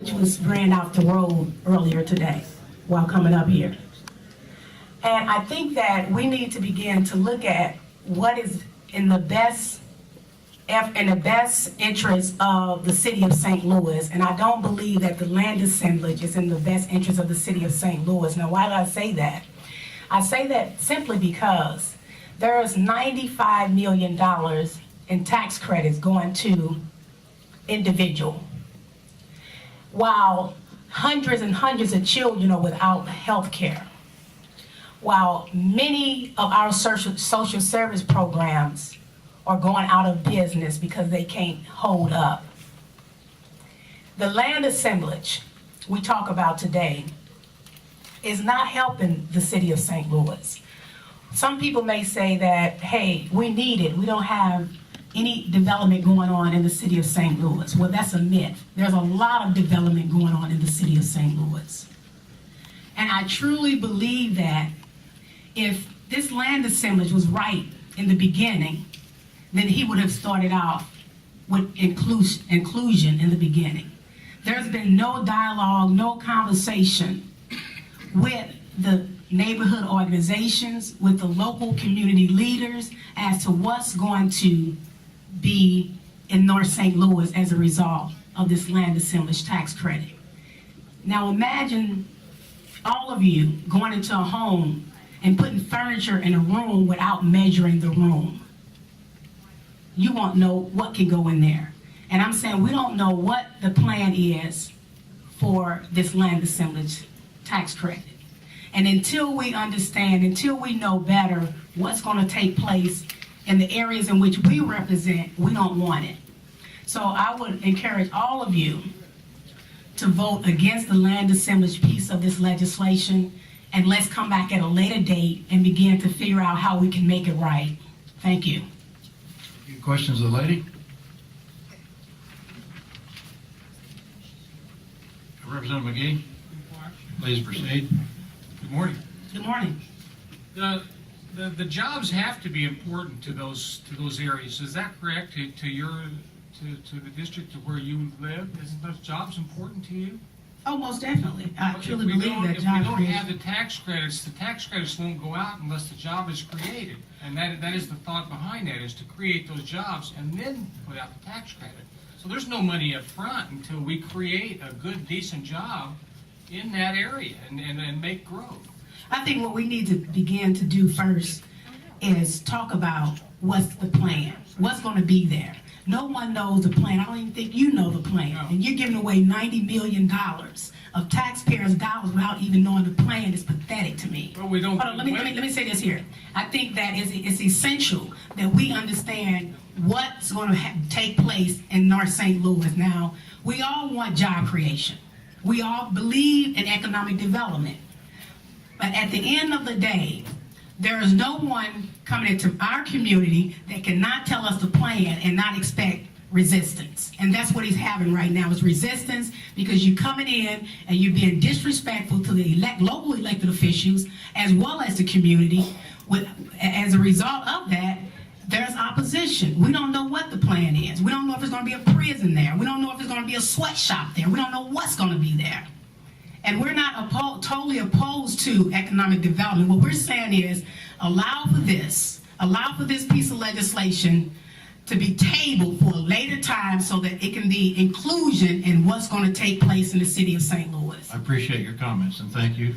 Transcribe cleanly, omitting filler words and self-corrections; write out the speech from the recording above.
which was ran out the road earlier today while coming up here. And I think that we need to begin to look at what is in the best interest of the city of St. Louis. And I don't believe that the land assemblage is in the best interest of the city of St. Louis. Now, why do I say that? I say that simply because there is $95 million in tax credits going to individual, while hundreds and hundreds of children are without health care, while many of our social service programs are going out of business because they can't hold up. The land assemblage we talk about today is not helping the city of St. Louis. Some people may say that, hey, we need it. We don't have any development going on in the city of St. Louis. Well, that's a myth. There's a lot of development going on in the city of St. Louis. And I truly believe that if this land assemblage was right in the beginning, then he would have started off with inclusion in the beginning. There's been no dialogue, no conversation with the neighborhood organizations, with the local community leaders as to what's going to be in North St. Louis as a result of this land assemblage tax credit. Now imagine all of you going into a home and putting furniture in a room without measuring the room. You won't know what can go in there. And I'm saying we don't know what the plan is for this land assemblage tax credit. And until we understand, until we know better what's going to take place in the areas in which we represent, we don't want it. So I would encourage all of you to vote against the land assemblage piece of this legislation, and let's come back at a later date and begin to figure out how we can make it right. Thank you. Any questions of the lady? Representative McGee, please proceed. Good morning. Good morning. The jobs have to be important to those areas. Is that correct? To the district to where you live? Isn't those jobs important to you? Oh, most definitely. I truly If we believe that don't job creation. have the tax credits won't go out unless the job is created. And that is the thought behind that, is to create those jobs and then put out the tax credit. So there's no money up front until we create a good, decent job in that area and make growth. I think what we need to begin to do first is talk about what's the plan, what's going to be there. No one knows the plan. I don't even think you know the plan. No. And you're giving away $90 million of taxpayers' dollars without even knowing the plan. Is pathetic to me. Well, we don't. Hold on, let me say this here. I think that it's essential that we understand what's going to take place in North St. Louis. Now, we all want job creation. We all believe in economic development. But at the end of the day, there is no one coming into our community that cannot tell us the plan and not expect resistance. And that's what he's having right now, is resistance, because you're coming in and you're being disrespectful to the local elected officials as well as the community. As a result of that, there's opposition. We don't know what the plan is. We don't know if there's going to be a prison there. We don't know if there's going to be a sweatshop there. We don't know what's going to be there. And we're not totally opposed to economic development. What we're saying is allow for this piece of legislation to be tabled for a later time so that it can be inclusion in what's going to take place in the city of St. Louis. I appreciate your comments and thank you.